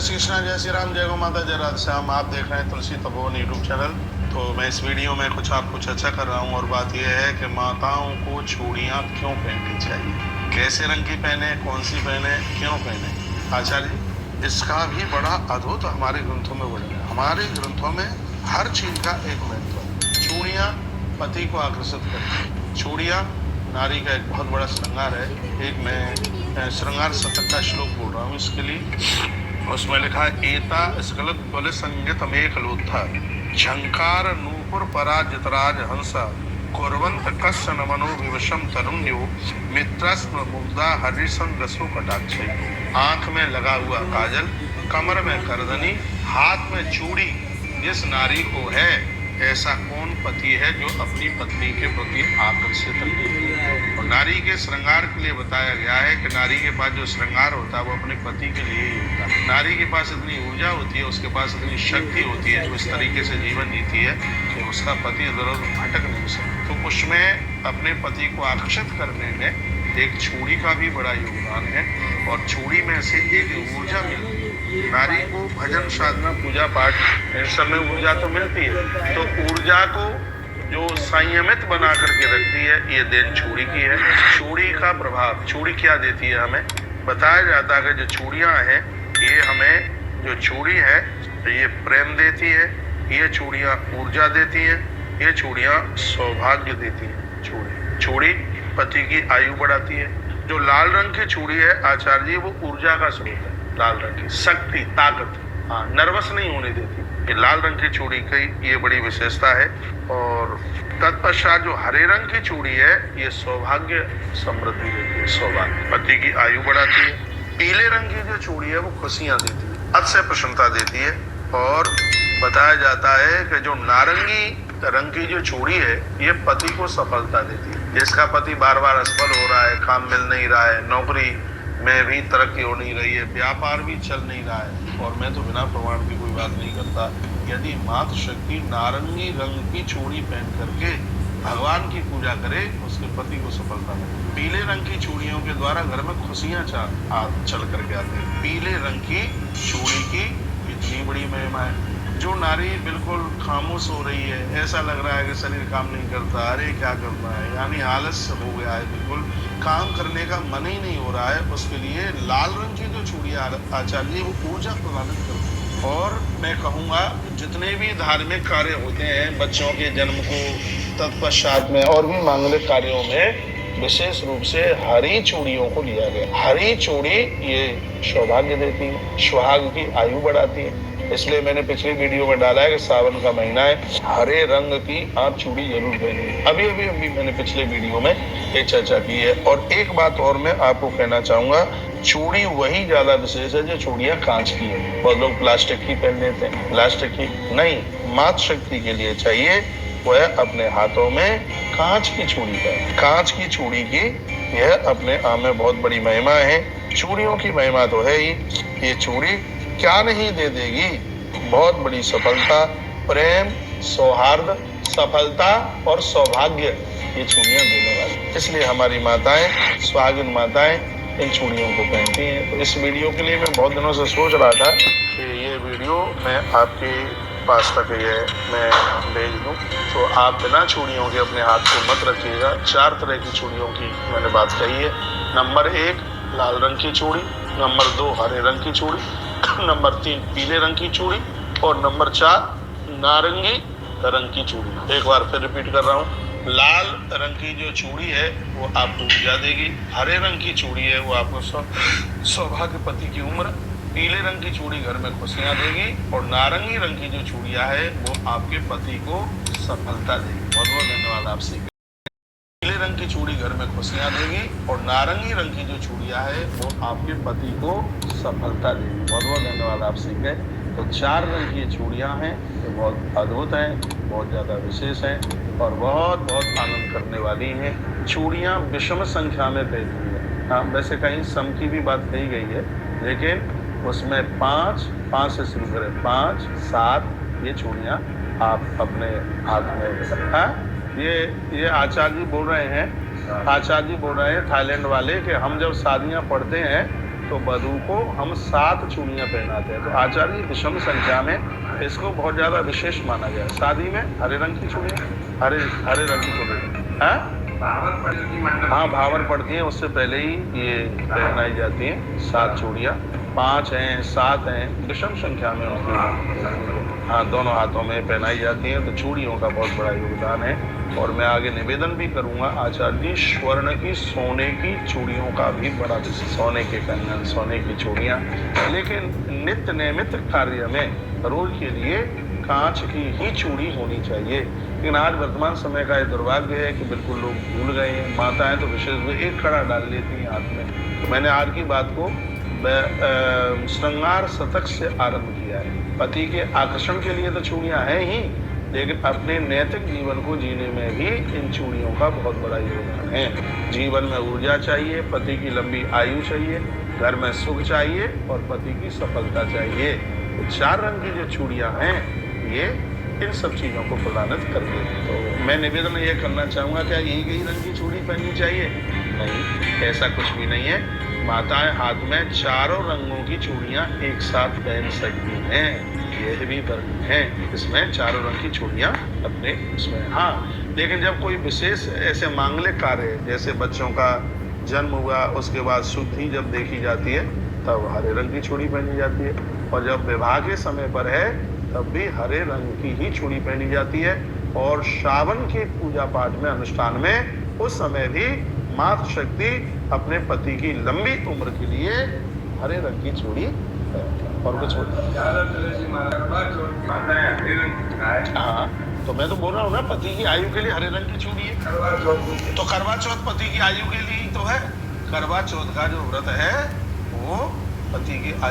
श्री कृष्णा, जय श्री राम, जय गौ माता, जय राधे श्याम। आप देख रहे हैं तुलसी तपोवन यूट्यूब चैनल। तो मैं इस वीडियो में कुछ चर्चा कर रहा हूँ और बात यह है कि माताओं को चूड़ियाँ क्यों पहननी चाहिए, कैसे रंग की पहने, कौन सी पहने, क्यों पहने। आचार्य जी, इसका भी बड़ा अद्भुत हमारे ग्रंथों में वर्णन है। हमारे ग्रंथों में हर चीज का एक महत्व है। चूड़ियाँ पति को आकर्षित करती है। चूड़ियाँ नारी का एक बहुत बड़ा श्रृंगार है। एक मैं श्रृंगार शतक का श्लोक बोल रहा हूँ इसके लिए। उसमें लिखा है, एता स्खलित तुल संगीत में खलोत्था झंकार नूपुर पराजितराज हंसा कुर्वंत कस्य मनो विवशम तरुण्यो मित्रस्म मुग्धा हरिसन रसो कटाक्ष। आंख में लगा हुआ काजल, कमर में करदनी, हाथ में चूड़ी जिस नारी को है, ऐसा कौन पति है जो अपनी पत्नी के प्रति आकर्षित है। और नारी के श्रृंगार के लिए बताया गया है कि नारी के पास जो श्रृंगार होता है वो अपने पति के लिए ही होता है। नारी के पास इतनी ऊर्जा होती है, उसके पास इतनी शक्ति होती है, जो इस तरीके से जीवन जीती है कि उसका पति जरूर भटक नहीं सकता। तो उसमें अपने पति को आकर्षित करने में एक चूड़ी का भी बड़ा योगदान है। और चूड़ी में से एक ऊर्जा मिलती है। नारी को भजन साधना पूजा पाठ इन सब में ऊर्जा तो मिलती है, तो ऊर्जा को जो संयमित बना करके रखती है, ये देन चूड़ी की है। चूड़ी का प्रभाव, चूड़ी क्या देती है हमें, बताया जाता है कि जो चूड़ियाँ हैं ये हमें, जो चूड़ी है ये प्रेम देती है, ये चूड़ियाँ ऊर्जा देती हैं, ये चूड़ियाँ सौभाग्य देती हैं। चूड़ी पति की आयु बढ़ाती है। जो लाल रंग की चूड़ी है आचार्य जी, वो ऊर्जा का स्रोत है। लाल रंग की शक्ति, ताकत, नर्वस नहीं होने देती। ये लाल रंग की चूड़ी की ये बड़ी विशेषता है। और तत्पश्चात जो हरे रंग की चूड़ी है, ये सौभाग्य समृद्धि देती है, सौभाग्य, पति की आयु बढ़ाती है। पीले रंग की जो चूड़ी है वो खुशियां देती है, अतिशय प्रसन्नता देती है। और बताया जाता है कि जो नारंगी रंग की जो चूड़ी है, ये पति को सफलता देती है। जिसका पति बार बार असफल हो रहा है, काम मिल नहीं रहा है, नौकरी में भी तरक्की हो नहीं रही है, व्यापार भी चल नहीं रहा है, और मैं तो बिना प्रमाण की कोई बात नहीं करता, यदि मातृशक्ति नारंगी रंग की चूड़ी पहन करके भगवान की पूजा करे, उसके पति को सफलता मिले। पीले रंग की चूड़ियों के द्वारा घर में खुशियां चल करके आती है। पीले रंग की चूड़ी की इतनी बड़ी महिमा है। जो नारी बिल्कुल खामोश हो रही है, ऐसा लग रहा है कि शरीर काम नहीं करता, अरे क्या करना है, यानी आलस्य हो गया है, बिल्कुल काम करने का मन ही नहीं हो रहा है, उसके लिए लाल रंग की जो चूड़ियाँ आचार्य वो ऊर्जा प्रदान करती है। और मैं कहूँगा जितने भी धार्मिक कार्य होते हैं, बच्चों के जन्म को तत्पश्चात में और भी मांगलिक कार्यों में विशेष रूप से हरी चूड़ियों को लिया गया। हरी चूड़ी ये सौभाग्य देती है, सुहाग की आयु बढ़ाती है। इसलिए मैंने पिछली वीडियो में डाला है कि सावन का महीना है, हरे रंग की आप चूड़ी जरूर पहनिए। अभी मैंने पिछले वीडियो में ये चर्चा की है। और एक बात और मैं आपको कहना चाहूंगा, चूड़ी वही ज्यादा विशेष है जो चूड़ियाँ कांच की है। बहुत लोग प्लास्टिक की पहन लेते हैं, प्लास्टिक की नहीं, मातृशक्ति के लिए चाहिए वह अपने हाथों में कांच की चूड़ी पहने। कांच की चूड़ी की यह अपने आप में बहुत बड़ी महिमा है। चूड़ियों की महिमा तो है ही, ये चूड़ी क्या नहीं दे देगी, बहुत बड़ी सफलता, प्रेम, सौहार्द, सफलता और सौभाग्य ये चूड़ियाँ देने वाली। इसलिए हमारी माताएं, सुहागिन माताएं इन चूड़ियों को पहनती हैं। तो इस वीडियो के लिए मैं बहुत दिनों से सोच रहा था कि ये वीडियो मैं आपके पास तक ये मैं भेज दूँ, तो आप बिना चूड़ियों के अपने हाथ को मत रखिएगा। 4 तरह की चूड़ियों की मैंने बात कही है। नंबर 1 लाल रंग की चूड़ी, नंबर 2 हरे रंग की चूड़ी, नंबर 3 पीले रंग की चूड़ी, और नंबर 4 नारंगी रंग की चूड़ी। एक बार फिर रिपीट कर रहा हूँ, लाल रंग की जो चूड़ी है वो आपको ऊर्जा देगी, हरे रंग की चूड़ी है वो आपको सौभाग्य, पति की उम्र, पीले रंग की चूड़ी घर में खुशियाँ देगी, और नारंगी रंग की जो चूड़ियाँ है वो आपके पति को सफलता देगी। बहुत बहुत धन्यवाद आपसे। पीले रंग की चूड़ी घर में खुशियाँ देगी, और नारंगी रंग की जो चूड़ियाँ है वो आपके पति को सफलता देगी। बहुत बहुत धन्यवाद आप सीख गए। तो 4 रंग की चूड़ियाँ हैं, ये बहुत अद्भुत हैं, बहुत ज़्यादा विशेष हैं, और बहुत बहुत आनंद करने वाली हैं। चूड़ियाँ विषम संख्या में पहनती हैं। हाँ, वैसे कहीं सम की भी बात कही गई है, लेकिन उसमें 5 से शुरू करें, 5, 7 ये चूड़ियाँ आप अपने हाथ में। हाँ, ये आचार्य जी बोल रहे हैं, आचार्य जी बोल रहे हैं थाईलैंड वाले, कि हम जब शादियां पढ़ते हैं तो वधू को हम 7 चूड़ियां पहनाते हैं। तो आचार्य विषम संख्या में इसको बहुत ज्यादा विशेष माना गया। शादी में हरे रंग की चूड़ियां, हरे रंग की चूड़ियां, हाँ भावर पड़ती है, उससे पहले ही ये पहनाई जाती है 7 चूड़ियां। 5 हैं, 7 हैं, विषम संख्या में उनकी हाँ दोनों हाथों में पहनाई जाती हैं। तो चूड़ियों का बहुत बड़ा योगदान है। और मैं आगे निवेदन भी करूंगा आचार्य जी, स्वर्ण की सोने की चूड़ियों का भी बड़ा, सोने के कंगन, सोने की चूड़ियां, लेकिन नित्य नियमित कार्य में रोज के लिए कांच की ही चूड़ी होनी चाहिए। लेकिन आज वर्तमान समय का ये दुर्भाग्य है कि बिल्कुल लोग भूल गए हैं। माताएं तो विशेष रूप एक कड़ा डाल लेती हैं हाथ में। तो मैंने आज की बात को श्रृंगार शतक से आरंभ किया है। पति के आकर्षण के लिए तो चूड़ियां हैं ही, लेकिन अपने नैतिक जीवन को जीने में भी इन चूड़ियों का बहुत बड़ा योगदान है। जीवन में ऊर्जा चाहिए, पति की लंबी आयु चाहिए, घर में सुख चाहिए और पति की सफलता चाहिए। तो 4 रंग की जो चूड़ियां हैं ये इन सब चीज़ों को प्रदानित करती हैं। तो मैं निवेदन ये करना चाहूँगा, क्या एक ही रंग की चूड़ी पहननी चाहिए? नहीं, ऐसा कुछ भी नहीं है। माताएं हाथ में 4 रंगों की चूड़ियां एक साथ पहन सकती हैं। यह भी वर्णन है इसमें, 4 रंग की चूड़ियां अपने इसमें। हाँ, लेकिन जब कोई विशेष ऐसे मांगलिक कार्य, जैसे बच्चों का जन्म हुआ, उसके बाद शुद्धि जब देखी जाती है तब हरे रंग की चूड़ी पहनी जाती है। और जब विवाह के समय पर है तब भी हरे रंग की ही चूड़ी पहनी जाती है। और श्रावण के पूजा पाठ में, अनुष्ठान में, उस समय भी मातृ शक्ति अपने पति की लंबी उम्र के लिए हरे रंग की चूड़ी और कुछ हाँ, तो मैं तो बोल रहा हूँ ना, पति की आयु के लिए हरे रंग की चूड़ी है। तो करवा चौथ पति की आयु के लिए ही तो है। करवा चौथ का जो व्रत है वो पति की आयु